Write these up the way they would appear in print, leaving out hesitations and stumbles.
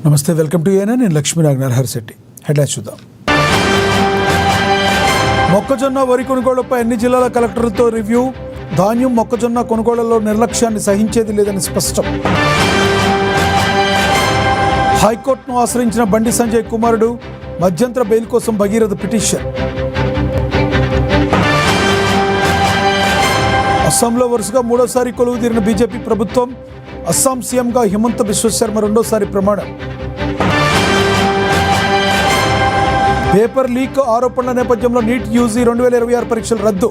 నమస్తే, welcome to ANN. నేను Lakshminarayana Naraharisetti. Headlines చూద్దాం. మొక్కజొన్న వరి కొనుగోళ్లపై అన్ని జిల్లాల కలెక్టర్లతో రివ్యూ. ధాన్యం మొక్కజొన్న కొనుగోళ్లలో నిర్లక్ష్యాన్ని సహించేది లేదని స్పష్టం. హైకోర్టును ఆశ్రయించిన బండి సంజయ్ కుమారుడు. మధ్యంతర బెయిల్ కోసం భగీరథ పిటిషన్. అస్సాంలో వరుసగా మూడోసారి కొలువుదీరిన బీజేపీ ప్రభుత్వం. అస్సాం సీఎంగా హిమంత బిశ్వశర్మ రెండోసారి ప్రమాణం. పేపర్ లీక్ ఆరోపణల నేపథ్యంలో నీట్ యూజీ 2026 పరీక్షలు రద్దు.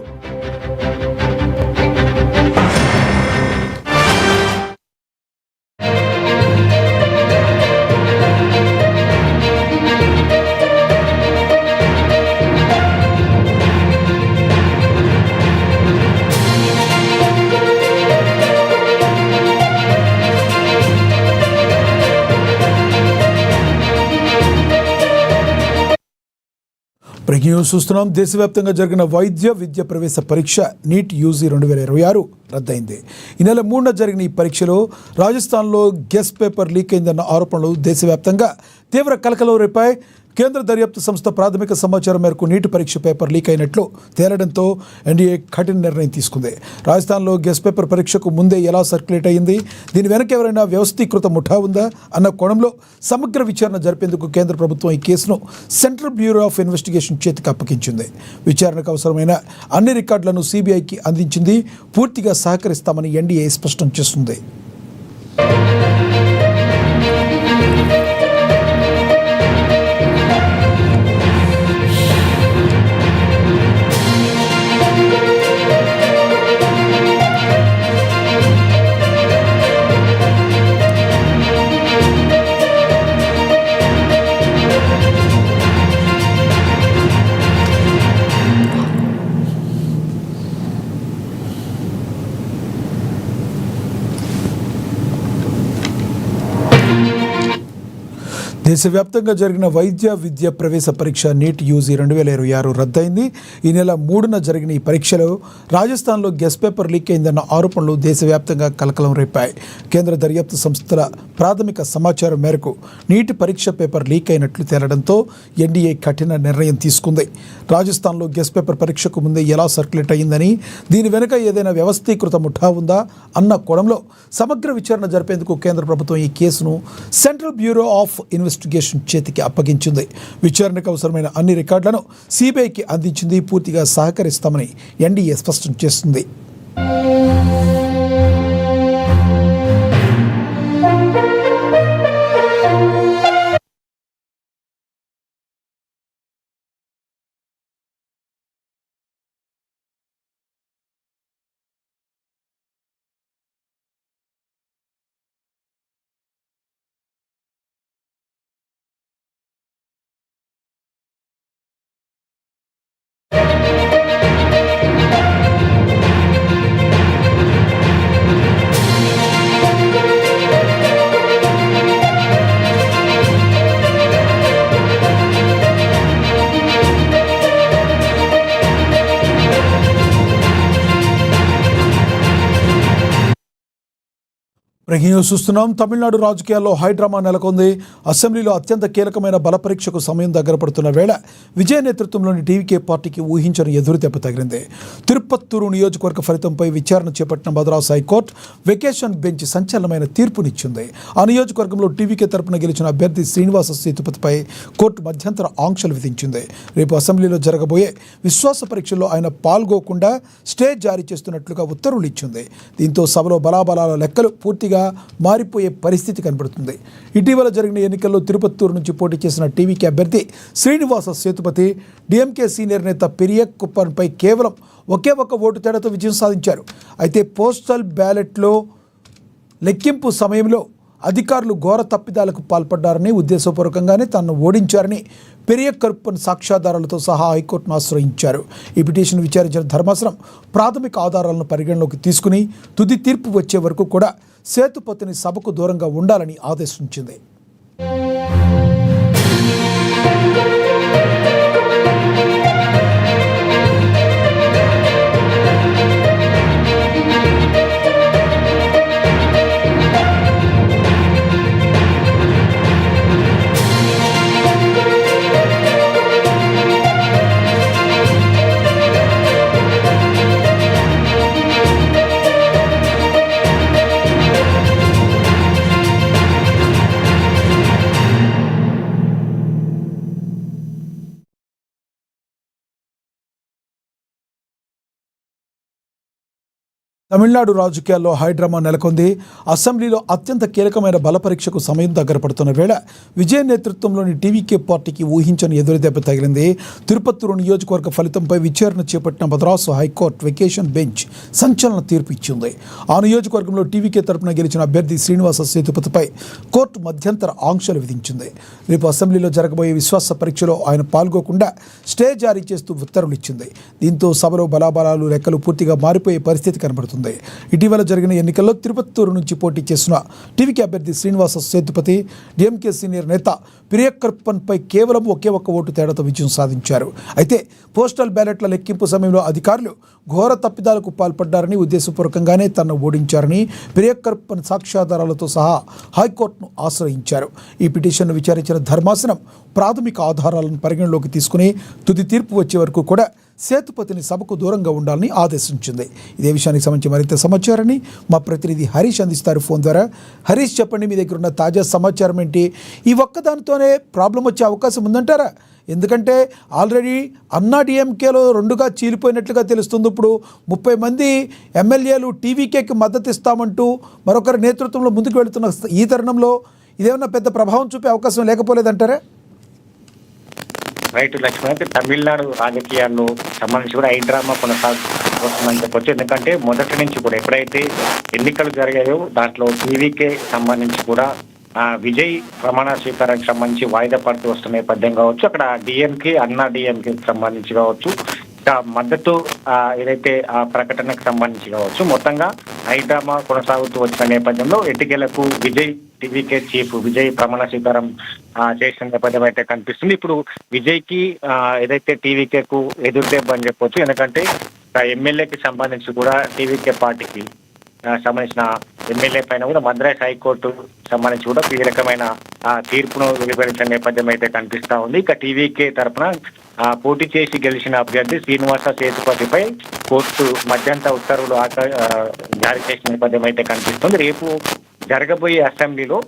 బ్రేకింగ్ న్యూస్ చూస్తున్నాం. దేశవ్యాప్తంగా జరిగిన వైద్య విద్య ప్రవేశ పరీక్ష నీట్ యూజీ 2026 రద్దయింది. ఈ నెల 3న జరిగిన ఈ పరీక్షలో రాజస్థాన్లో గెస్ పేపర్ లీక్ అయిందన్న ఆరోపణలు దేశవ్యాప్తంగా తీవ్ర కలకలం రేపాయి. కేంద్ర దర్యాప్తు సంస్థ ప్రాథమిక సమాచారం మేరకు నీట్ పరీక్ష పేపర్ లీక్ అయినట్లు తేలడంతో ఎన్డీఏ కఠిన నిర్ణయం తీసుకుంది. రాజస్థాన్లో గెస్ పేపర్ పరీక్షకు ముందే ఎలా సర్క్యులేట్ అయ్యింది, దీని వెనక ఎవరైనా వ్యవస్థీకృత ముఠా ఉందా అన్న కోణంలో సమగ్ర విచారణ జరిపేందుకు కేంద్ర ప్రభుత్వం ఈ కేసును సెంట్రల్ బ్యూరో ఆఫ్ ఇన్వెస్టిగేషన్ చేతికి అప్పగించింది. విచారణకు అవసరమైన అన్ని రికార్డులను సిబిఐకి అందించింది. పూర్తిగా సహకరిస్తామని ఎన్డీఏ స్పష్టం చేస్తుంది. దేశవ్యాప్తంగా జరిగిన వైద్య విద్య ప్రవేశ పరీక్ష నీట్ యూజీ 2026 రద్దయింది. ఈ నెల 3న జరిగిన ఈ పరీక్షలో రాజస్థాన్లో గెస్ పేపర్ లీక్ అయిందన్న ఆరోపణలు దేశవ్యాప్తంగా కలకలం రేపాయి. కేంద్ర దర్యాప్తు సంస్థల ప్రాథమిక సమాచారం మేరకు నీట్ పరీక్ష పేపర్ లీక్ అయినట్లు తేలడంతో ఎన్డీఏ కఠిన నిర్ణయం తీసుకుంది. రాజస్థాన్లో గెస్ పేపర్ పరీక్షకు ముందే ఎలా సర్క్యులేట్ అయ్యిందని, దీని వెనుక ఏదైనా వ్యవస్థీకృత ముఠా ఉందా అన్న కోణంలో సమగ్ర విచారణ జరిపేందుకు కేంద్ర ప్రభుత్వం ఈ కేసును సెంట్రల్ బ్యూరో ఆఫ్ ఇన్వెస్టిగేషన్ చేతికి అప్పగించింది. విచారణకు అవసరమైన అన్ని రికార్డులను సిబిఐకి అందించింది. పూర్తిగా సహకరిస్తామని ఎన్డీఏ స్పష్టం చేస్తుంది. బ్రేకింగ్ న్యూస్ చూస్తున్నాం. తమిళనాడు రాజకీయాల్లో హైడ్రామా నెలకొంది. అసెంబ్లీలో అత్యంత కీలకమైన బల పరీక్షకు సమయం దగ్గర పడుతున్న వేళ విజయ నేతృత్వంలోని టీవీకే పార్టీకి ఊహించని ఎదురుదెబ్బ తగిలింది. తిరుపత్తూరు నియోజకవర్గ ఫలితంపై విచారణ చేపట్టిన మద్రాసు హైకోర్టు వెకేషన్ బెంచ్ సంచలనమైన తీర్పునిచ్చింది. ఆ నియోజకవర్గంలో టీవీకే తరపున గెలిచిన అభ్యర్థి శ్రీనివాస సేతుపతిపై కోర్టు మధ్యంతర ఆంక్షలు విధించింది. రేపు అసెంబ్లీలో జరగబోయే విశ్వాస పరీక్షల్లో ఆయన పాల్గొకుండా స్టే జారీ చేస్తున్నట్లుగా ఉత్తర్వులు ఇచ్చింది. దీంతో సభలో బలాబలాల లెక్కలు పూర్తిగా మారిపోయే పరిస్థితి కనబడుతుంది. ఇటీవల జరిగిన ఎన్నికల్లో తిరుపత్తూరు నుంచి పోటీ చేసిన టీవీకే అభ్యర్థి శ్రీనివాస సేతుపతి డిఎంకే సీనియర్ నేత పెరియకుప్పన్పై కేవలం ఒకే ఒక్క ఓటు తేడాతో విజయం సాధించారు. అయితే పోస్టల్ బ్యాలెట్లో లెక్కింపు సమయంలో అధికారులు ఘోర తప్పిదాలకు పాల్పడ్డారని, ఉద్దేశపూర్వకంగానే తనను ఓడించారని పెరియకరుప్పన్ సాక్ష్యాధారాలతో సహా హైకోర్టును ఆశ్రయించారు. ఈ పిటిషన్ విచారించిన ధర్మాసనం ప్రాథమిక ఆధారాలను పరిగణలోకి తీసుకుని తుది తీర్పు వచ్చే వరకు కూడా సేతుపతిని సభకు దూరంగా ఉండాలని ఆదేశించింది. తమిళనాడు రాజకీయాల్లో హైడ్రామా నెలకొంది. అసెంబ్లీలో అత్యంత కీలకమైన బల పరీక్షకు సమయం దగ్గర పడుతున్న వేళ విజయ్ నేతృత్వంలోని టీవీకే పార్టీకి ఊహించని ఎదురుదెబ్బ తగిలింది. తిరుపత్తూరు నియోజకవర్గ ఫలితంపై విచారణ చేపట్టిన మద్రాసు హైకోర్టు వెకేషన్ బెంచ్ సంచలన తీర్పు ఇచ్చింది. ఆ నియోజకవర్గంలో టీవీకే తరపున గెలిచిన అభ్యర్థి శ్రీనివాస సేతుపతిపై కోర్టు మధ్యంతర ఆంక్షలు విధించింది. రేపు అసెంబ్లీలో జరగబోయే విశ్వాస పరీక్షలో ఆయన పాల్గొకుండా స్టే జారీ చేస్తూ ఉత్తర్వులు ఇచ్చింది. దీంతో సభలో బలాబలాలు లెక్కలు పూర్తిగా మారిపోయే పరిస్థితి కనబడుతుంది. ఇటీవల జరిగిన ఎన్నికల్లో తిరుపత్తూరు నుంచి పోటీ చేసిన టీవీకే అభ్యర్థి శ్రీనివాస సేతుపతి డిఎంకే సీనియర్ నేత పిరియక్కర్పన్పై కేవలం ఒకే ఒక్క ఓటు తేడాతో విజయం సాధించారు. అయితే పోస్టల్ బ్యాలెట్ల లెక్కింపు సమయంలో అధికారులు ఘోర తప్పిదాలకు పాల్పడ్డారని, ఉద్దేశపూర్వకంగానే తనను ఓడించారని పిరియక్కర్పన్ సాక్ష్యాధారాలతో సహా హైకోర్టును ఆశ్రయించారు. ఈ పిటిషన్ను విచారించిన ధర్మాసనం ప్రాథమిక ఆధారాలను పరిగణలోకి తీసుకుని తుది తీర్పు వచ్చే వరకు కూడా సేతుపతిని సభకు దూరంగా ఉండాలని ఆదేశించింది. ఇదే విషయానికి సంబంధించి మరింత సమాచారాన్ని మా ప్రతినిధి హరీష్ అందిస్తారు ఫోన్ ద్వారా. హరీష్, చెప్పండి, మీ దగ్గర ఉన్న తాజా సమాచారం ఏంటి? ఈ ఒక్కదానితోనే ప్రాబ్లం వచ్చే అవకాశం ఉందంటారా? ఎందుకంటే ఆల్రెడీ అన్నా డిఎంకేలో రెండుగా చీలిపోయినట్లుగా తెలుస్తుంది. ఇప్పుడు 30 మంది ఎమ్మెల్యేలు టీవీకేకి మద్దతు ఇస్తామంటూ మరొకరి నేతృత్వంలో ముందుకు వెళుతున్న ఈ తరుణంలో ఇదేమన్నా పెద్ద ప్రభావం చూపే అవకాశం లేకపోలేదంటారా? రైట్ లక్ష్మణ్, అయితే తమిళనాడు రాజకీయాల్లో సంబంధించి కూడా హైడ్రామా కొనసాగుతుందని చెప్పొచ్చు. ఎందుకంటే మొదటి నుంచి కూడా ఎప్పుడైతే ఎన్నికలు జరిగాయో దాంట్లో టీవీకే సంబంధించి కూడా విజయ్ ప్రమాణ స్వీకారానికి సంబంధించి వాయిదా పడుతూ వస్తున్న నేపథ్యం కావచ్చు, అక్కడ డిఎంకే అన్నా డిఎంకేకి సంబంధించి కావచ్చు, మద్దతు ఏదైతే ఆ ప్రకటనకు సంబంధించి కావచ్చు, మొత్తంగా హైడ్రామా కొనసాగుతూ వచ్చిన నేపథ్యంలో ఎన్నికలకు విజయ్ టీవీకే చీఫ్ విజయ్ ప్రమాణ స్వీకారం చేసిన నేపథ్యం అయితే కనిపిస్తుంది. ఇప్పుడు విజయ్ కి ఏదైతే టీవీకేకు ఎదురుదెబ్బ అని చెప్పొచ్చు. ఎందుకంటే ఎమ్మెల్యేకి సంబంధించి కూడా టీవీకే పార్టీకి సంబంధించిన ఎమ్మెల్యే పైన కూడా మద్రాస్ హైకోర్టు సంబంధించి కూడా కీలకమైన తీర్పును వెలువరించిన నేపథ్యం అయితే కనిపిస్తా ఉంది. ఇక టీవీకే తరఫున పోటీ చేసి గెలిచిన అభ్యర్థి శ్రీనివాస సేతుపతిపై కోర్టు మధ్యంతర ఉత్తర్వులు జారీ చేసిన నేపథ్యం అయితే కనిపిస్తుంది. రేపు జరగబోయే అసెంబ్లీలో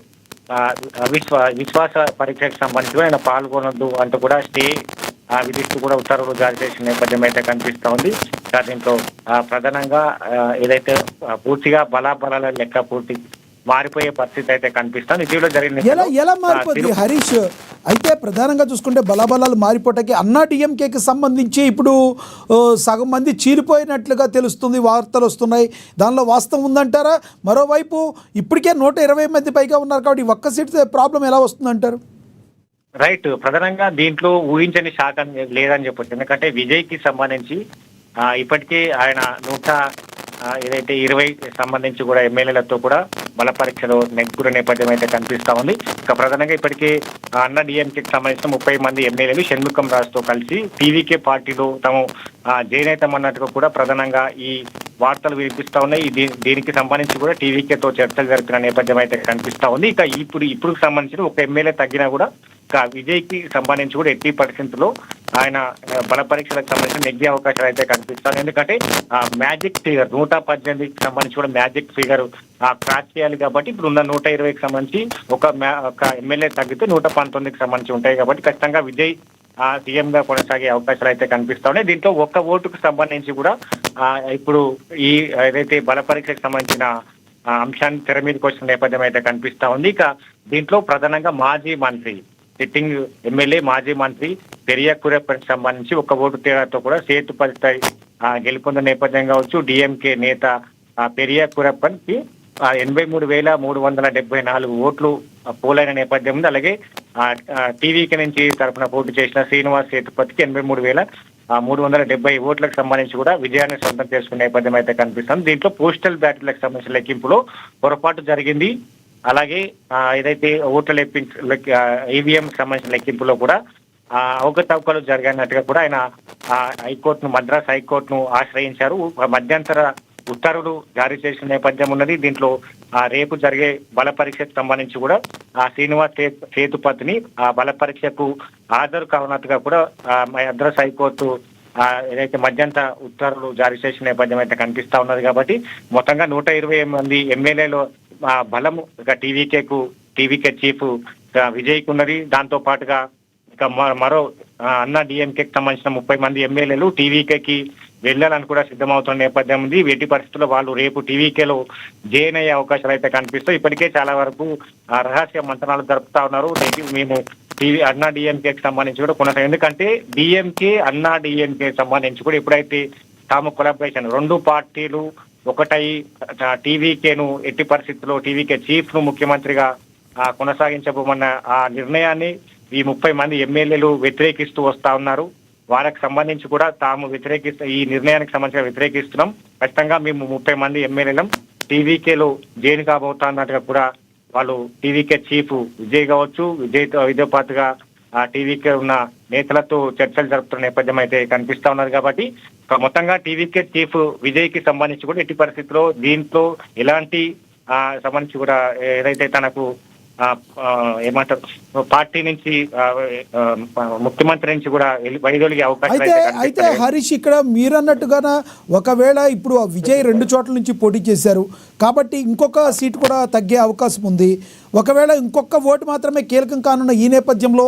విశ్వాస పరీక్షకు సంబంధించి ఆయన పాల్గొనొద్దు అంటూ కూడా స్టే విధిస్తూ కూడా ఉత్తర్వులు జారీ చేసిన నేపథ్యం అయితే కనిపిస్తా ఉంది. దీంట్లో ప్రధానంగా ఏదైతే పూర్తిగా బలాబలాల లెక్క పూర్తి మారిపోయే పరిస్థితి అయితే కనిపిస్తుంది. ఇటీవల జరిగిన ఎలా మారిపోతుంది హరీష్? అయితే ప్రధానంగా చూసుకుంటే బలాబలాలు మారిపోవటానికి అన్నా డిఎంకేకి సంబంధించి ఇప్పుడు సగం మంది చీలిపోయినట్లుగా తెలుస్తుంది, వార్తలు వస్తున్నాయి. దానిలో వాస్తవం ఉందంటారా? మరోవైపు ఇప్పటికే 120 మంది పైగా ఉన్నారు కాబట్టి ఒక్క సీట్ ప్రాబ్లం ఎలా వస్తుందంటారు? రైట్, ప్రధానంగా దీంట్లో ఊహించని శాఖ లేదని చెప్పొచ్చు. ఎందుకంటే విజయ్ కి సంబంధించి ఇప్పటికే ఆయన 120 సంబంధించి కూడా ఎమ్మెల్యేలతో కూడా బల పరీక్షలో నెగ్గుర నేపథ్యం అయితే కనిపిస్తా ఉంది. ఇక ప్రధానంగా ఇప్పటికే అన్నా డిఎంకేకి సంబంధించిన 30 మంది ఎమ్మెల్యేలు షణ్ముఖం రాజుతో కలిసి టీవీకే పార్టీలో తాము జయనేతమన్నట్టుగా కూడా ప్రధానంగా ఈ వార్తలు వినిపిస్తా ఉన్నాయి. దీనికి సంబంధించి కూడా టీవీకేతో చర్చలు జరిపిన నేపథ్యం అయితే కనిపిస్తా ఉంది. ఇక ఇప్పుడు సంబంధించిన ఒక ఎమ్మెల్యే తగ్గినా కూడా విజయ్ కి సంబంధించి కూడా ఎట్టి పరిస్థితుల్లో ఆయన బల పరీక్షలకు సంబంధించిన నెగ్గే అవకాశాలు అయితే కనిపిస్తాను. ఎందుకంటే మ్యాజిక్ ఫిగర్ 118కి సంబంధించి కూడా మ్యాజిక్ ఫిగర్ క్రాచ్ చేయాలి కాబట్టి ఇప్పుడు ఉన్న 120కి సంబంధించి ఒక ఎమ్మెల్యే తగ్గితే 119కి సంబంధించి ఉంటాయి కాబట్టి ఖచ్చితంగా విజయ్ సీఎం గా కొనసాగే అవకాశాలు అయితే కనిపిస్తా ఉన్నాయి. దీంట్లో ఒక్క ఓటుకు సంబంధించి కూడా ఇప్పుడు ఈ ఏదైతే బల పరీక్షకు సంబంధించిన అంశాన్ని తెర మీదకి వచ్చిన నేపథ్యం అయితే కనిపిస్తా ఉంది. ఇక దీంట్లో ప్రధానంగా మాజీ మంత్రి సిట్టింగ్ ఎమ్మెల్యే మాజీ మంత్రి పెరియక్కురప్పకి సంబంధించి ఒక ఓటు తేడాతో కూడా సేతుపతిపై గెలుపొందిన నేపథ్యం కావచ్చు. డిఎంకే నేత పెరియక్కురప్పకి 83,374 ఓట్లు పోలైన నేపథ్యం ఉంది. అలాగే టీవీకి నుంచి తరఫున పోటీ చేసిన శ్రీనివాస్ సేతుపతికి 83,370 ఓట్లకు సంబంధించి కూడా విజయాన్ని సొంతం చేసుకునే నేపథ్యం అయితే కనిపిస్తుంది. దీంట్లో పోస్టల్ బ్యాలెట్లకు సంబంధించిన లెక్కింపులో పొరపాటు జరిగింది. అలాగే ఏదైతే ఓట్ల ఈవీఎం సంబంధించిన లెక్కింపులో కూడా అవకతవకలు జరిగినట్టుగా కూడా ఆయన మద్రాస్ హైకోర్టును ఆశ్రయించారు. మధ్యంతర ఉత్తర్వులు జారీ చేసిన నేపథ్యం ఉన్నది. దీంట్లో రేపు జరిగే బల పరీక్షకు సంబంధించి కూడా శ్రీనివాస్ సేతుపతిని బల పరీక్షకు హాజరు కావనట్టుగా కూడా మద్రాస్ హైకోర్టు ఏదైతే మధ్యంతర ఉత్తర్వులు జారీ చేసిన నేపథ్యం అయితే కనిపిస్తా ఉన్నది. కాబట్టి మొత్తంగా 120 మంది ఎమ్మెల్యేలు బలము ఇక టీవీకే చీఫ్ విజయ్కి ఉన్నది. దాంతో పాటుగా ఇక మరో అన్నా డిఎంకేకి సంబంధించిన 30 మంది ఎమ్మెల్యేలు టీవీకేకి వెళ్ళాలని కూడా సిద్ధమవుతున్న నేపథ్యం ఉంది. ఎట్టి పరిస్థితుల్లో వాళ్ళు రేపు టీవీకేలో జాయిన్ అయ్యే అవకాశాలు అయితే కనిపిస్తాయి. ఇప్పటికే చాలా వరకు రహస్య మంతనాలు జరుపుతా ఉన్నారు. మేము అన్నా డిఎంకేకి సంబంధించి కూడా కొనసాగు, ఎందుకంటే డిఎంకే అన్నా డిఎంకే సంబంధించి కూడా ఎప్పుడైతే తాము కొలాబరేషన్ రెండు పార్టీలు ఒకటై టీవీకేను ఎట్టి పరిస్థితుల్లో టీవీకే చీఫ్ ను ముఖ్యమంత్రిగా కొనసాగించబోమన్న ఆ నిర్ణయాన్ని ఈ 30 మంది ఎమ్మెల్యేలు వ్యతిరేకిస్తూ వస్తా ఉన్నారు. వాళ్ళకి సంబంధించి కూడా తాము ఈ నిర్ణయానికి సంబంధించి వ్యతిరేకిస్తున్నాం. ఖచ్చితంగా మేము 30 మంది ఎమ్మెల్యేలం టీవీకేలో జాయిన్ కాబోతున్నట్టుగా కూడా వాళ్ళు టీవీకే చీఫ్ విజయ్ కావచ్చు, విజయ్తో పాటుగా టీవీకే ఉన్న నేతలతో చర్చలు జరుపుతున్న నేపథ్యం అయితే కనిపిస్తా ఉన్నారు. కాబట్టి మొత్తంగా టీవీకే చీఫ్ విజయ్ కి సంబంధించి కూడా ఎట్టి పరిస్థితుల్లో దీంట్లో ఎలాంటి సంబంధించి కూడా ఏదైతే తనకు ఏమంటారు పార్టీ నుంచి ముఖ్యమంత్రి నుంచి కూడా వైదొలిగే అవకాశం అయితే హరీష్, ఇక్కడ మీరన్నట్టుగా ఒకవేళ ఇప్పుడు విజయ్ 2 చోట్ల నుంచి పోటీ చేశారు కాబట్టి ఇంకొక సీటు కూడా తగ్గే అవకాశం ఉంది. ఒకవేళ ఇంకొక ఓటు మాత్రమే కీలకం కానున్న ఈ నేపథ్యంలో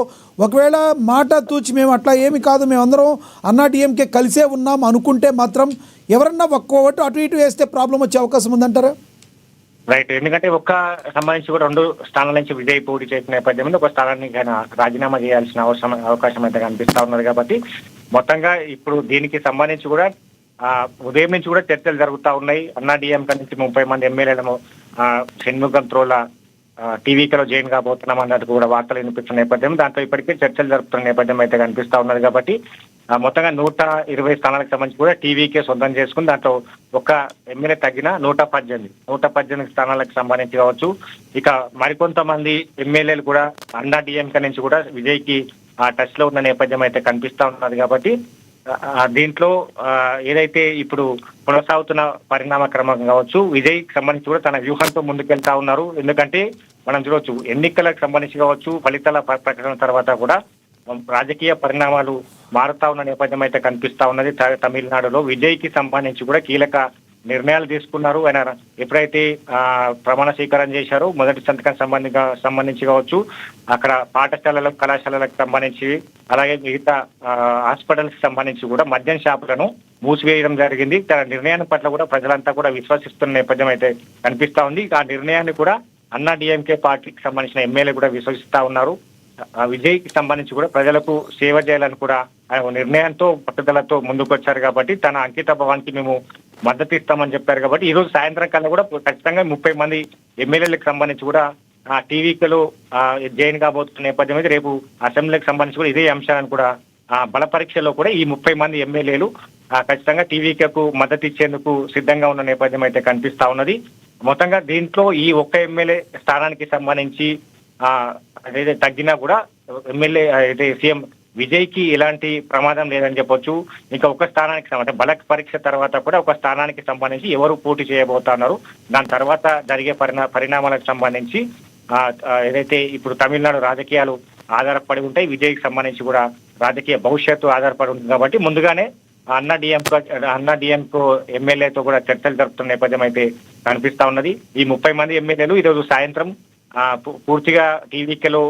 ఒకవేళ మాట తూచి మేము అట్లా ఏమి కాదు, మేమందరం అన్నా డిఎంకే కలిసే ఉన్నాం అనుకుంటే మాత్రం ఎవరన్నా ఒక్క ఓటు అటు ఇటు వేస్తే ప్రాబ్లం వచ్చే అవకాశం ఉందంటారా? రైట్, ఎందుకంటే ఒక్క సంబంధించి కూడా 2 స్థానాల నుంచి విజయ్ పోటీ చేసిన నేపథ్యంలో ఒక స్థానానికి ఆయన రాజీనామా చేయాల్సిన అవకాశం అయితే కనిపిస్తా ఉన్నది. కాబట్టి మొత్తంగా ఇప్పుడు దీనికి సంబంధించి కూడా ఉదయం నుంచి కూడా చర్చలు జరుగుతూ ఉన్నాయి. అన్నా డిఎంకే నుంచి 30 మంది ఎమ్మెల్యేలను షణ్ముగం త్రోల టీవీకేలో జాయిన్ కాబోతున్నాం అన్నట్టు కూడా వార్తలు వినిపిస్తున్న నేపథ్యం, దాంట్లో ఇప్పటికే చర్చలు జరుపుతున్న నేపథ్యం అయితే కనిపిస్తా ఉన్నది. కాబట్టి మొత్తంగా 120 స్థానాలకు సంబంధించి కూడా టీవీకే సొంతం చేసుకుని దాంట్లో ఒక ఎమ్మెల్యే తగ్గిన 118 స్థానాలకు సంబంధించి కావచ్చు. ఇక మరికొంతమంది ఎమ్మెల్యేలు కూడా అన్నా డిఎంకే నుంచి కూడా విజయ్ కి టచ్ లో ఉన్న నేపథ్యం అయితే కనిపిస్తా ఉన్నది. కాబట్టి దీంట్లో ఏదైతే ఇప్పుడు కొనసాగుతున్న పరిణామ క్రమం కావచ్చు, విజయ్ కి సంబంధించి కూడా తన వ్యూహంతో ముందుకెళ్తా ఉన్నారు. ఎందుకంటే మనం చూడవచ్చు ఎన్నికలకు సంబంధించి కావచ్చు, ఫలితాల ప్రకటన తర్వాత కూడా రాజకీయ పరిణామాలు మారుతా ఉన్న నేపథ్యం అయితే కనిపిస్తా ఉన్నది. తమిళనాడులో విజయ్ కి సంబంధించి కూడా కీలక నిర్ణయాలు తీసుకున్నారు. ఆయన ఎప్పుడైతే ప్రమాణ స్వీకారం చేశారో మొదటి సంతకం సంబంధించి కావచ్చు, అక్కడ పాఠశాలలకు కళాశాలలకు సంబంధించి అలాగే మిగతా హాస్పిటల్స్ సంబంధించి కూడా మద్యం షాపులను మూసివేయడం జరిగింది. తన నిర్ణయాన్ని పట్ల కూడా ప్రజలంతా కూడా విశ్వసిస్తున్న నేపథ్యం అయితే కనిపిస్తా ఉంది. ఆ నిర్ణయాన్ని కూడా అన్నా డిఎంకే పార్టీకి సంబంధించిన ఎమ్మెల్యే కూడా విశ్వసిస్తా ఉన్నారు. విజయ్ కి సంబంధించి కూడా ప్రజలకు సేవ చేయాలని కూడా ఆయన నిర్ణయంతో పట్టుదలతో ముందుకొచ్చారు. కాబట్టి తన అంకిత భావానికి మేము మద్దతు ఇస్తామని చెప్పారు. కాబట్టి ఈ రోజు సాయంత్రం కల్లా కూడా ఖచ్చితంగా 30 మంది ఎమ్మెల్యేలకు సంబంధించి కూడా టీవీకేలో జాయిన్ కాబోతున్న నేపథ్యం అయితే రేపు అసెంబ్లీకి సంబంధించి కూడా ఇదే అంశాలను కూడా బల పరీక్షలో కూడా ఈ 30 మంది ఎమ్మెల్యేలు ఖచ్చితంగా టీవీకేకు మద్దతు ఇచ్చేందుకు సిద్ధంగా ఉన్న నేపథ్యం అయితే కనిపిస్తా ఉన్నది. మొత్తంగా దీంట్లో ఈ ఒక్క ఎమ్మెల్యే స్థానానికి సంబంధించి అదైతే తగ్గినా కూడా ఎమ్మెల్యే అయితే సీఎం విజయ్ కి ఎలాంటి ప్రమాదం లేదని చెప్పొచ్చు. ఇంకా ఒక స్థానానికి సంబంధించి బల పరీక్ష తర్వాత కూడా ఒక స్థానానికి సంబంధించి ఎవరు పోటీ చేయబోతున్నారు, దాని తర్వాత జరిగే పరిణామాలకు సంబంధించి ఏదైతే ఇప్పుడు తమిళనాడు రాజకీయాలు ఆధారపడి ఉంటాయి, విజయ్ కి సంబంధించి కూడా రాజకీయ భవిష్యత్తు ఆధారపడి ఉంటుంది. కాబట్టి ముందుగానే అన్నా డిఎంకే ఎమ్మెల్యేతో కూడా చర్చలు జరుపుతున్న నేపథ్యం అయితే కనిపిస్తా ఉన్నది. ఈ 30 మంది ఎమ్మెల్యేలు ఈరోజు సాయంత్రం పూర్తిగా టీవీకేలో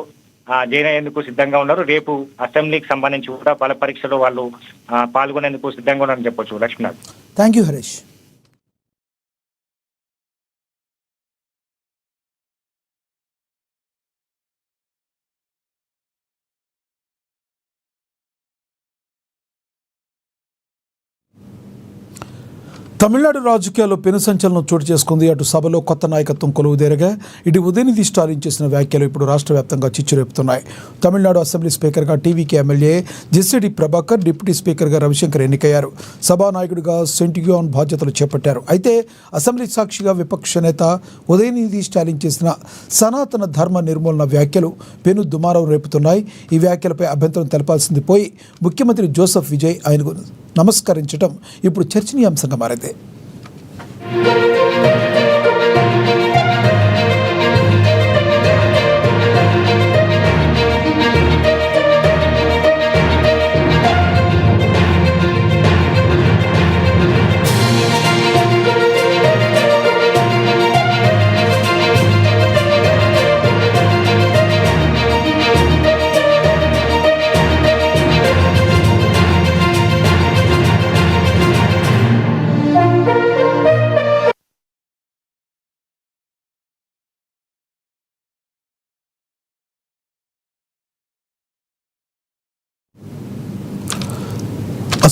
జాయిన్ అయ్యేందుకు సిద్ధంగా ఉన్నారు. రేపు అసెంబ్లీకి సంబంధించి కూడా బల పరీక్షలో వాళ్ళు పాల్గొనేందుకు సిద్ధంగా ఉన్నారని చెప్పొచ్చు. Lakshminath, thank you Harish. తమిళనాడు రాజకీయాల్లో పెను సంచలనం చోటు చేసుకుంది. అటు సభలో కొత్త నాయకత్వం కొలువుదేరగా ఇటు ఉదయనిధి స్టాలిన్ చేసిన వ్యాఖ్యలు ఇప్పుడు రాష్ట్ర వ్యాప్తంగా చిచ్చురేపుతున్నాయి. తమిళనాడు అసెంబ్లీ స్పీకర్గా టీవీకే ఎమ్మెల్యే జెస్సిడి ప్రభాకర్, డిప్యూటీ స్పీకర్గా రవిశంకర్ ఎన్నికయ్యారు. సభానాయకుడిగా సెంటిగ్యూన్ బాధ్యతలు చేపట్టారు. అయితే అసెంబ్లీ సాక్షిగా విపక్ష నేత ఉదయనిధి స్టాలిన్ చేసిన సనాతన ధర్మ నిర్మూలన వ్యాఖ్యలు పెను దుమారం రేపుతున్నాయి. ఈ వ్యాఖ్యలపై అభ్యంతరం తెలపాల్సింది పోయి ముఖ్యమంత్రి జోసెఫ్ విజయ్ ఆయనకు నమస్కరించడం ఇప్పుడు చర్చనీయాంశంగా మారింది.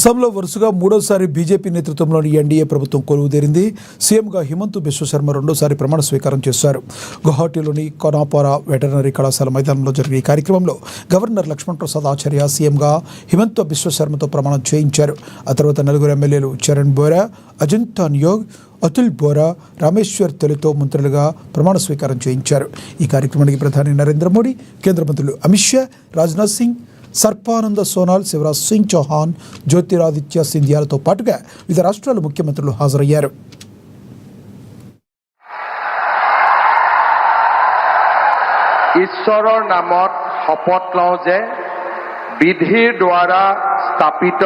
అస్సాంలో వరుసగా మూడోసారి బీజేపీ నేతృత్వంలోని ఎన్డీఏ ప్రభుత్వం కొలువుదేరింది. సీఎంగా హిమంత బిశ్వ శర్మ రెండోసారి ప్రమాణ స్వీకారం చేశారు. గువాహటిలోని కొనాపారా వెటర్నరీ కళాశాల మైదానంలో జరిగిన ఈ కార్యక్రమంలో గవర్నర్ లక్ష్మణ్ ప్రసాద్ ఆచార్య సీఎంగా హిమంత బిశ్వ శర్మతో ప్రమాణం చేయించారు. ఆ తర్వాత నలుగురు ఎమ్మెల్యేలు చరణ్ బోరా, అజంతా నియోగ్, అతుల్ బోరా, రామేశ్వర్ తొలితో మంత్రులుగా ప్రమాణ స్వీకారం చేయించారు. ఈ కార్యక్రమానికి ప్రధాని నరేంద్ర మోడీ, కేంద్ర మంత్రులు అమిత్ షా, రాజ్నాథ్ సింగ్, సర్పానంద సోనాల్, శివరాజ్ సింగ్ చౌహాన్, జ్యోతిరాదిత్య సింధియాలతో పాటుగా వివిధ రాష్ట్రాల ముఖ్యమంత్రులు హాజరయ్యారు. ঈশ্বৰৰ নামত শপত লওঁ যে বিধিৰ দ্বাৰা স্থাপিত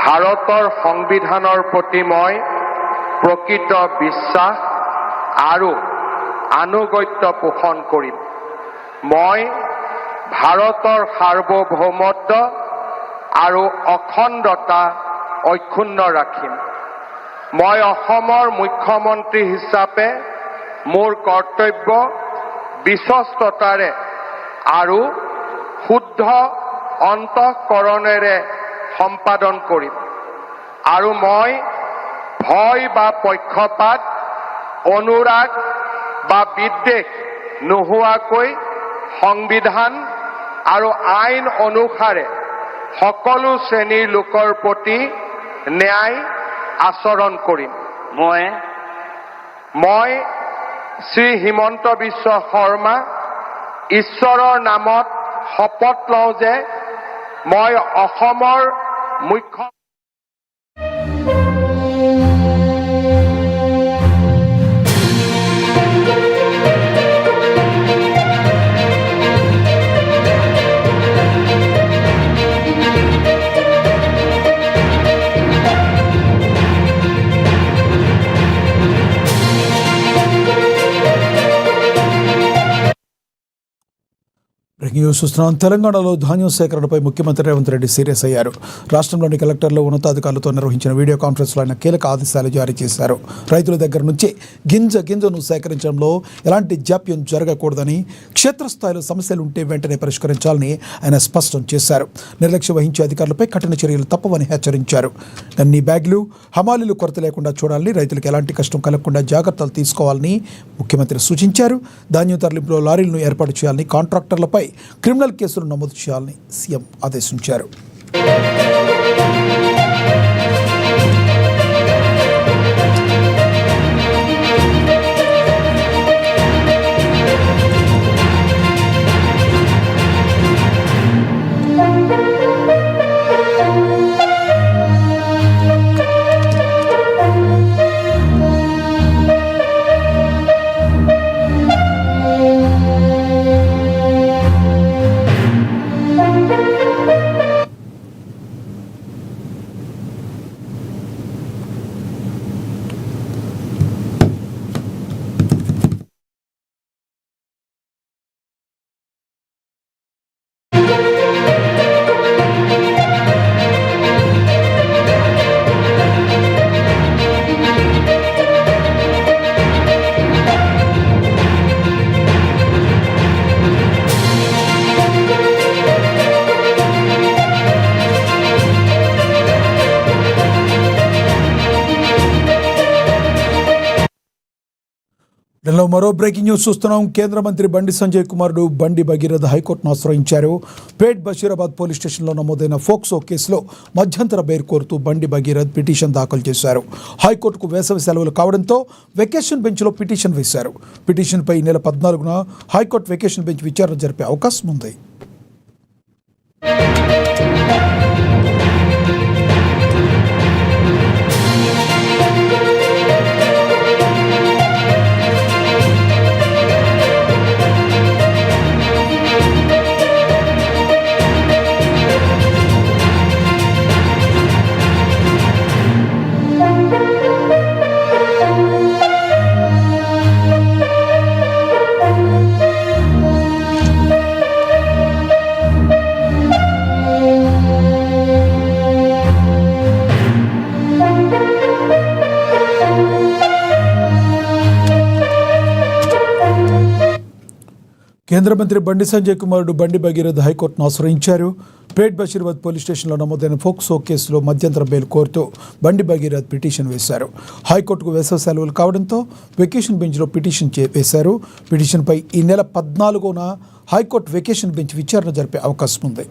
ভাৰতৰ সংবিধানৰ প্ৰতি মই প্ৰকৃত বিশ্বাস আৰু আনুগত্য পোষণ কৰিম। মই ভাৰতৰ সাৰ্বভৌমত্ব আৰু অখণ্ডতা অক্ষুণ্ণ ৰাখিম। মই অসমৰ মুখ্যমন্ত্ৰী হিচাপে মোৰ কৰ্তব্য বিশ্বস্ততাৰে আৰু শুদ্ধ অন্তঃকৰণেৰে সম্পাদন কৰিম আৰু মই ভয় বা পক্ষপাত, অনুৰাগ বা বিদ্বেষ নোহোৱাকৈ সংবিধান আৰু আইন অনুসাৰে সকলো শ্ৰেণীৰ লোকৰ প্ৰতি ন্যায় আচৰণ কৰিম। মই শ্ৰী হিমন্ত বিশ্ব শৰ্মা ঈশ্বৰৰ নামত শপত লওঁ যে মই অসমৰ মুখ্য న్యూస్ చూస్తున్నాం. తెలంగాణలో ధాన్యం సేకరణపై ముఖ్యమంత్రి రేవంత్ రెడ్డి సీరియస్ అయ్యారు. రాష్ట్రంలోని కలెక్టర్లు, ఉన్నతాధికారులతో నిర్వహించిన వీడియో కాన్ఫరెన్స్లో ఆయన కీలక ఆదేశాలు జారీ చేశారు. రైతుల దగ్గర నుంచి గింజను సేకరించడంలో ఎలాంటి జాప్యం జరగకూడదని, క్షేత్రస్థాయిలో సమస్యలు ఉంటే వెంటనే పరిష్కరించాలని ఆయన స్పష్టం చేశారు. నిర్లక్ష్యం వహించే అధికారులపై కఠిన చర్యలు తప్పవని హెచ్చరించారు. అన్ని బ్యాగులు, హమాలీలు కొరత లేకుండా చూడాలని, రైతులకు ఎలాంటి కష్టం కలగకుండా జాగ్రత్తలు తీసుకోవాలని ముఖ్యమంత్రి సూచించారు. ధాన్యం తరలింపులో లారీలను ఏర్పాటు చేయాలని, కాంట్రాక్టర్లపై క్రిమినల్ కేసులు నమోదు చేయాలని సీఎం ఆదేశించారు. దీనిలో మరో బ్రేకింగ్ న్యూస్ చూస్తున్నాం. కేంద్ర మంత్రి బండి సంజయ్ కుమారుడు బండి భగీరథ్ హైకోర్టును ఆశ్రయించారు. పేట్ బషీరాబాద్ పోలీస్ స్టేషన్లో నమోదైన ఫోక్సో కేసులో మధ్యంతర బెయిల్ కోరుతూ బండి భగీరథ్ పిటిషన్ దాఖలు చేశారు. హైకోర్టుకు వేసవి సెలవులు కావడంతో వెకేషన్ బెంచ్లో పిటిషన్ వేశారు. పిటిషన్పై ఈ నెల 14న హైకోర్టు వెకేషన్ బెంచ్ విచారణ జరిపే అవకాశం ఉంది. కేంద్ర మంత్రి బండి సంజయ్ కుమారుడు బండి భగీరథ్ హైకోర్టును ఆశ్రయించారు. పేట్ బషీరాబాద్ పోలీస్ స్టేషన్లో నమోదైన ఫోక్సో కేసులో మధ్యంతర బెయిల్ కోరుతూ బండి భగీరథ్ పిటిషన్ వేశారు. హైకోర్టుకు వేసవి సెలవులు కావడంతో వెకేషన్ బెంచ్లో పిటిషన్ వేశారు. పిటిషన్పై ఈ నెల 14న హైకోర్టు వెకేషన్ బెంచ్ విచారణ జరిపే అవకాశం ఉంది.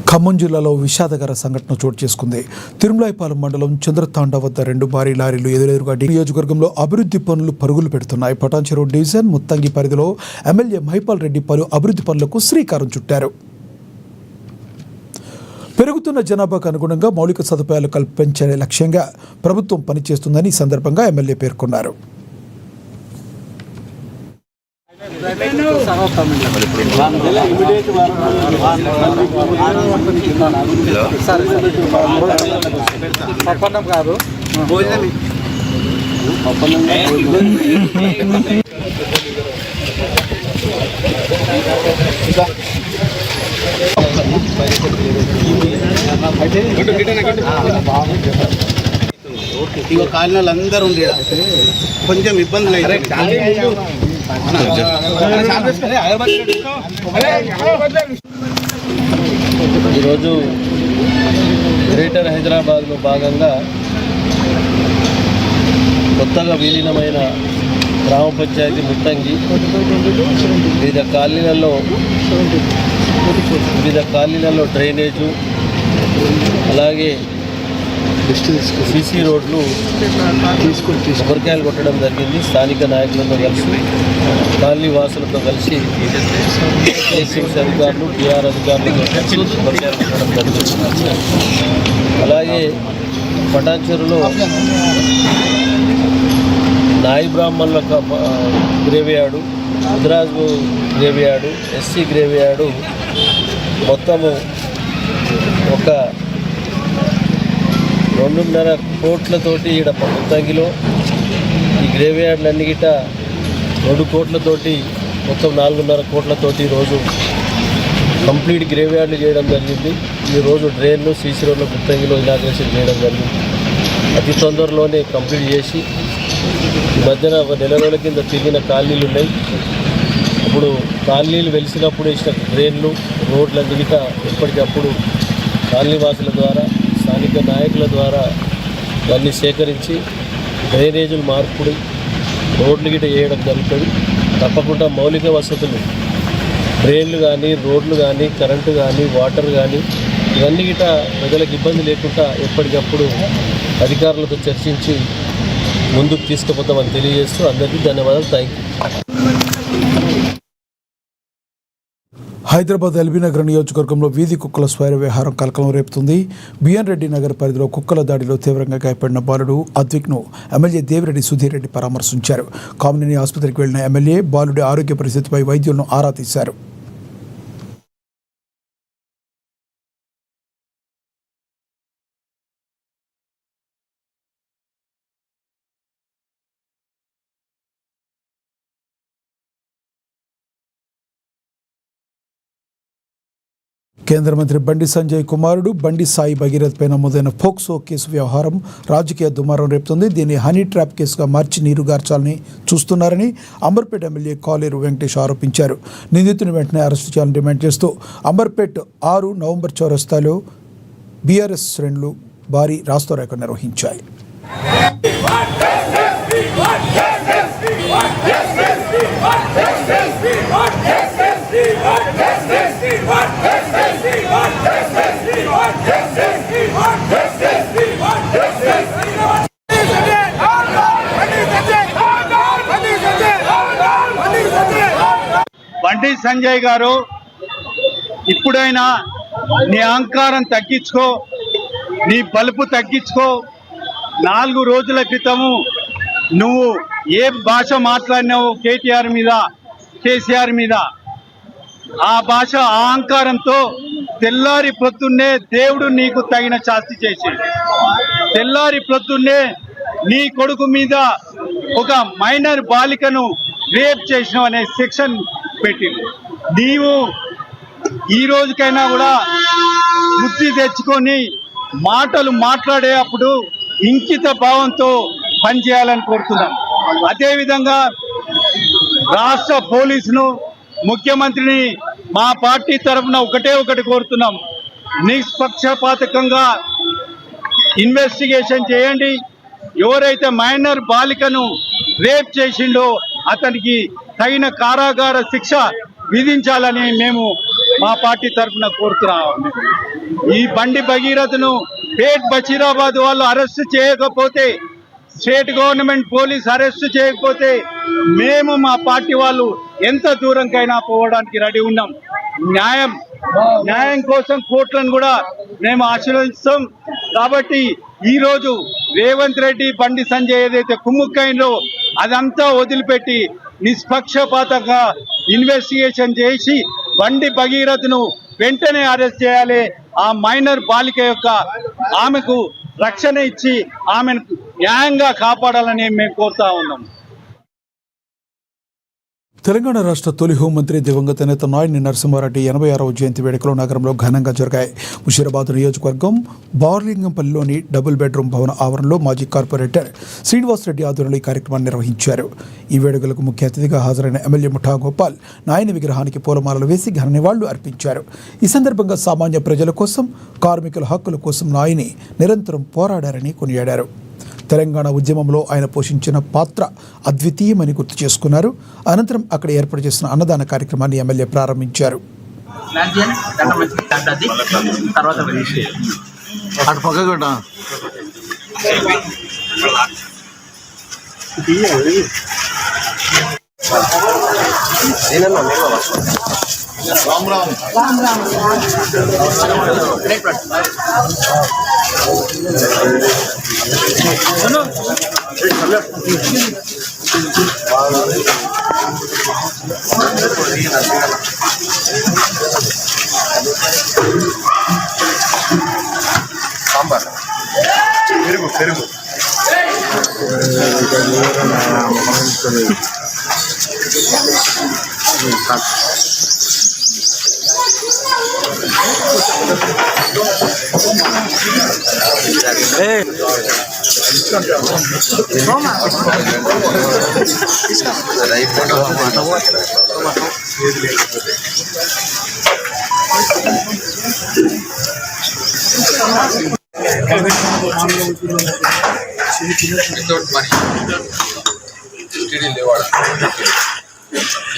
ఖమ్మం జిల్లాలో విషాదకర సంఘటన చోటు చేసుకుంది. తిరుమలాయపాలెం మండలం చంద్రతాండ వద్ద 2 భారీ లారీలు ఎదురెదురుగా నియోజకవర్గంలో అభివృద్ధి పనులు పరుగులు పెడుతున్నాయి. పటాన్చెరు డివిజన్ ముత్తంగి పరిధిలో ఎమ్మెల్యే మహిపాల్ రెడ్డి పలు అభివృద్ధి పనులకు శ్రీకారం చుట్టారు. పెరుగుతున్న జనాభాకు అనుగుణంగా మౌలిక సదుపాయాలు కల్పించే లక్ష్యంగా ప్రభుత్వం పనిచేస్తుందని ఈ సందర్భంగా ఎమ్మెల్యే పేర్కొన్నారు. ఇగో కాలిన వాళ్ళందరూ ఉండే కొంచెం ఇబ్బందులు అయితే ఈరోజు గ్రేటర్ హైదరాబాద్లో భాగంగా కొత్తగా విలీనమైన గ్రామ పంచాయతీ ముత్తంగి వివిధ కాలనీలలో డ్రైనేజు అలాగే సీసీ రోడ్లు కొబ్బరికాయలు కొట్టడం జరిగింది. స్థానిక నాయకులతో కలిసి కాలనీ వాసులతో కలిసి ఏసీఎంసీ అధికారులు టీఆర్ అధికారులతో కలిసి కొబ్బరికాయలు కొట్టడం జరిగింది. అలాగే పటాన్చెరులో నాయి బ్రాహ్మణుల గ్రేవ్యార్డు, ముద్రాజు గ్రేవ్యార్డు, ఎస్సీ గ్రేవ్యార్డు మొత్తము ఒక 2.5 కోట్లతోటి ఈడ ముత్తంగిలో ఈ గ్రేవ్యార్డులన్నీ గిట్ట 2 కోట్లతోటి మొత్తం 4.5 కోట్లతోటి ఈరోజు కంప్లీట్ గ్రేవ్యార్డులు చేయడం జరిగింది. ఈరోజు డ్రైన్లు సీసీ రోడ్లు ముత్తంగిలో ఇనాగ్రేషన్ చేయడం జరిగింది. అతి తొందరలోనే కంప్లీట్ చేసి ఈ మధ్యన 1 నెల రోజుల కింద తిరిగిన కాలనీలు ఉన్నాయి. ఇప్పుడు కాలనీలు వెలిసినప్పుడు వేసిన డ్రైన్లు రోడ్లన్నీ గిట్ట ఎప్పటికప్పుడు కాలనీ వాసుల ద్వారా స్థానిక నాయకుల ద్వారా ఇవన్నీ సేకరించి డ్రైనేజీలు మార్పుడి రోడ్లు గిట్ట వేయడం జరుగుతుంది. తప్పకుండా మౌలిక వసతులు డ్రైన్లు కానీ రోడ్లు కానీ కరెంటు కానీ వాటర్ కానీ ఇవన్నీ గిట్ట ప్రజలకు ఇబ్బంది లేకుండా ఎప్పటికప్పుడు అధికారులతో చర్చించి ముందుకు తీసుకుపోతామని తెలియజేస్తూ అందరికీ ధన్యవాదాలు. Thank you. హైదరాబాద్ ఎల్బీనగర్ నియోజకవర్గంలో వీధి కుక్కల స్వైర విహారం కలకలం రేపుతుంది. బిఎన్ రెడ్డి నగర్ పరిధిలో కుక్కల దాడిలో తీవ్రంగా గాయపడిన బాలుడు అద్విక్ను ఎమ్మెల్యే దేవిరెడ్డి సుధీర్ రెడ్డి పరామర్శించారు. కామినేని ఆసుపత్రికి వెళ్లిన ఎమ్మెల్యే బాలుడి ఆరోగ్య పరిస్థితిపై వైద్యులను ఆరా తీశారు. కేంద్ర మంత్రి బండి సంజయ్ కుమారుడు బండి సాయి భగీరథ్ పై నమోదైన ఫోక్సో కేసు వ్యవహారం రాజకీయ దుమారం రేపుతుంది. దీన్ని హనీ ట్రాప్ కేసుగా మార్చి నీరుగార్చాలని చూస్తున్నారని అంబర్పేట ఎమ్మెల్యే కాలేరు వెంకటేష్ ఆరోపించారు. నిందితుని వెంటనే అరెస్టు చేయాలని డిమాండ్ చేస్తూ అంబర్పేట్ 6 నవంబర్ చౌరస్తాలో బీఆర్ఎస్ శ్రేణులు భారీ రాస్తారోకో నిర్వహించాయి. బండి సంజయ్ గారు, ఇప్పుడైనా నీ అహంకారం తగ్గించుకో, నీ బలుపు తగ్గించుకో. 4 రోజుల క్రితము నువ్వు ఏ భాష మాట్లాడినావు కేటీఆర్ మీద, కేసీఆర్ మీద, ఆ భాష అహంకారంతో తెల్లారి ప్రొద్దున్నే దేవుడు నీకు తగిన శాస్తి చేసి, తెల్లారి ప్రొద్దున్నే నీ కొడుకు మీద ఒక మైనర్ బాలికను రేప్ చేసినావు అనే సెక్షన్ పెట్టింది. నీవు ఈ రోజుకైనా కూడా బుద్ధి తెచ్చుకొని మాటలు మాట్లాడేటప్పుడు ఇంకిత భావంతో పనిచేయాలని కోరుతున్నాం. అదేవిధంగా రాష్ట్ర పోలీసును, ముఖ్యమంత్రిని మా పార్టీ తరఫున ఒకటి కోరుతున్నాం. నిష్పక్షపాతకంగా ఇన్వెస్టిగేషన్ చేయండి. ఎవరైతే మైనర్ బాలికను రేప్ చేసిండో అతనికి తగిన కారాగార శిక్ష విధించాలని మేము మా పార్టీ తరఫున కోరుతున్నాం. ఈ బండి భగీరథను పేట్ బషీరాబాద్ వాళ్ళు అరెస్ట్ చేయకపోతే, స్టేట్ గవర్నమెంట్ పోలీస్ అరెస్ట్ చేయకపోతే మేము మా పార్టీ వాళ్ళు ఎంత దూరంకైనా పోవడానికి రెడీ ఉన్నాం. న్యాయం కోసం కోర్టులను కూడా మేము ఆశీర్వదిస్తాం. కాబట్టి ఈరోజు రేవంత్ రెడ్డి, బండి సంజయ్ ఏదైతే కుమ్ముక్కైందో అదంతా వదిలిపెట్టి నిష్పక్షపాతంగా ఇన్వెస్టిగేషన్ చేసి బండి భగీరథను వెంటనే అరెస్ట్ చేయాలి. ఆ మైనర్ బాలిక యొక్క ఆమెకు రక్షణ ఇచ్చి ఆమెను న్యాయంగా కాపాడాలని మేము కోరుతా ఉన్నాం. తెలంగాణ రాష్ట్ర తొలి హోంమంత్రి దివంగత నేత నాయని నరసింహారెడ్డి 86వ జయంతి వేడుకలు నగరంలో ఘనంగా జరిగాయి. ముషీరాబాద్ నియోజకవర్గం బార్లింగంపల్లిలోని డబుల్ బెడ్రూమ్ భవన ఆవరణలో మాజీ కార్పొరేటర్ శ్రీనివాసరెడ్డి ఆధ్వర్యంలో ఈ కార్యక్రమాన్ని నిర్వహించారు. ఈ వేడుకలకు ముఖ్య అతిథిగా హాజరైన ఎమ్మెల్యే ముఠా గోపాల్ నాయని విగ్రహానికి పూలమాలలు వేసి ఘన నివాళులు అర్పించారు. ఈ సందర్భంగా సామాన్య ప్రజల కోసం, కార్మికుల హక్కుల కోసం నాయని నిరంతరం పోరాడారని కొనియాడారు. తెలంగాణ ఉద్యమంలో ఆయన పోషించిన పాత్ర అద్వితీయమని గుర్తు చేసుకున్నారు. అనంతరం అక్కడ ఏర్పాటు చేసిన అన్నదాన కార్యక్రమాన్ని ఎమ్మెల్యే ప్రారంభించారు. సాంబార్, పెరుగు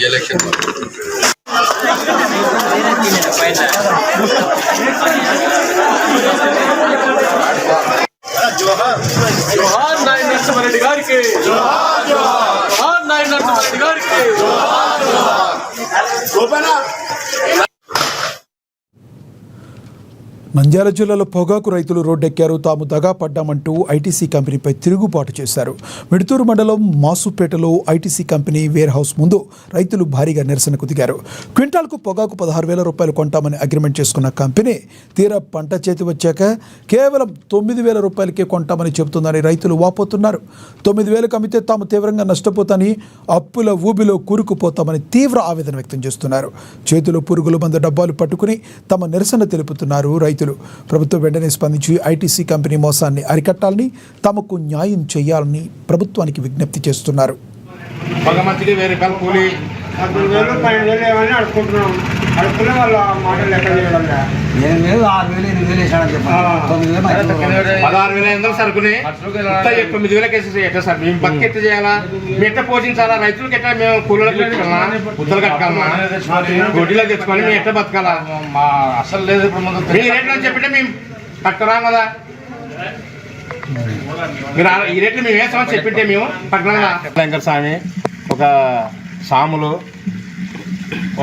ఎలక్షన్ జోహార్ నాయన నరసింహారెడ్డి గారికి, జోహార్ నాయన నరసింహారెడ్డి గారికి. నంద్యాల జిల్లాలో పొగాకు రైతులు రోడ్డెక్కారు. తాము దగా పడ్డామంటూ ఐటీసీ కంపెనీపై తిరుగుబాటు చేశారు. మిడుతూరు మండలం మాసుపేటలో ఐటీసీ కంపెనీ వేర్ హౌస్ ముందు రైతులు భారీగా నిరసనకు దిగారు. క్వింటాల్కు పొగాకు 16,000 రూపాయలు కొంటామని అగ్రిమెంట్ చేసుకున్న కంపెనీ తీరా పంట చేతి వచ్చాక కేవలం 9,000 రూపాయలకే కొంటామని చెబుతుందని రైతులు వాపోతున్నారు. 9,000కు అమ్మితే తాము తీవ్రంగా నష్టపోతామని, అప్పుల ఊబిలో కూరుకుపోతామని తీవ్ర ఆవేదన వ్యక్తం చేస్తున్నారు. చేతిలో పురుగుల మందు డబ్బాలు పట్టుకుని తమ నిరసన తెలుపుతున్నారు రైతులు. ప్రభుత్వం వెంటనే స్పందించి ఐటీసీ కంపెనీ మోసాన్ని అరికట్టాలని, తమకు న్యాయం చేయాలని ప్రభుత్వానికి విజ్ఞప్తి చేస్తున్నారు. మగమంచికి 1000 రూపాయలు కూలి, 10,000 12,000 ఏమని అడుక్కుంటున్నాం. అడుక్కునే వాళ్ళ మాటలు లెక్క చేయడం 8,000 6,000 వేసాడని చెప్పాలి. 16,500 సరుకుని 9,000 కేసెస్ ఎట్లా సార్? మేము బతికి ఎట్లా చేయాలా? మేము ఎట్లా పోషించాలా? రైతులకు ఎట్లా మేము కూలీలకు పెట్టుకోవాలా? ఉద్దలు కట్టుకోవాలా? గొడ్డీలో తెచ్చుకొని మేము ఎట్లా బతకాలా? అసలు లేదు. ఇప్పుడు మీరు రేట్లు చెప్పితే మేము పట్టుకురాం కదా. మీరు ఈ రేట్లు మేము వేస్తామని చెప్పింటే మేము పట్టుకురాం కదా. వెంకట స్వామి, ఒక సాములు,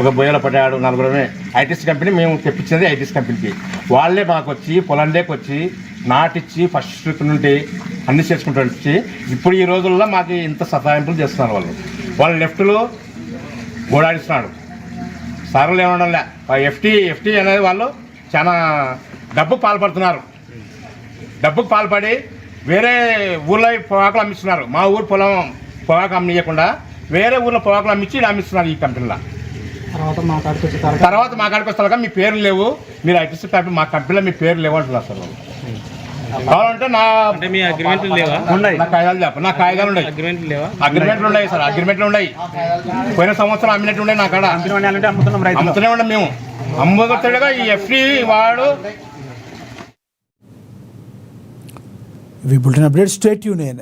ఒక బొయ్యల పట్టాడు, 4 ఐటీసీ కంపెనీ మేము తెప్పించేది. ఐటీసీ కంపెనీకి వాళ్ళే మాకు వచ్చి పొలంలోకి వచ్చి నాటిచ్చి ఫస్ట్ నుండి అన్ని చేసుకుంటూ వచ్చి ఇప్పుడు ఈ రోజుల్లో మాకు ఇంత సతాయింపులు చేస్తున్నారు. వాళ్ళు లెఫ్ట్లో గోడాడిస్తున్నాడు. సార్లు ఏమనలే. ఎఫ్టీ అనేది వాళ్ళు చాలా డబ్బుకు పాల్పడుతున్నారు. డబ్బుకు పాల్పడి వేరే ఊళ్ళో పొగాకులు అమ్మిస్తున్నారు. మా ఊరు పొగాకు అమ్మియకుండా వేరే ఊళ్ళో పొగాకులు అమ్మించి ఈడ అమ్మిస్తున్నారు ఈ కంపెనీలో. తర్వాత మా కాడికి వస్తారు మీ పేర్లు లేవు, మీరు ఐటీసీ కంపెనీ మా కంపెనీలో మీ పేర్లు లేవు అంటున్నారు అసలు. కావాలంటే నా కాగితాలు చెప్ప, నా కాగితాలు ఉన్నాయి, అగ్రిమెంట్లు ఉన్నాయి సార్, అగ్రిమెంట్లు ఉన్నాయి. పోయిన సంవత్సరం అమ్మినట్టు ఉన్నాయి నా కాడ. అమ్ముతూనే ఉండం మేము. అమ్ముతాడుగా ఈ ఎఫ్డి వాడు. We built an update. Stay tuned.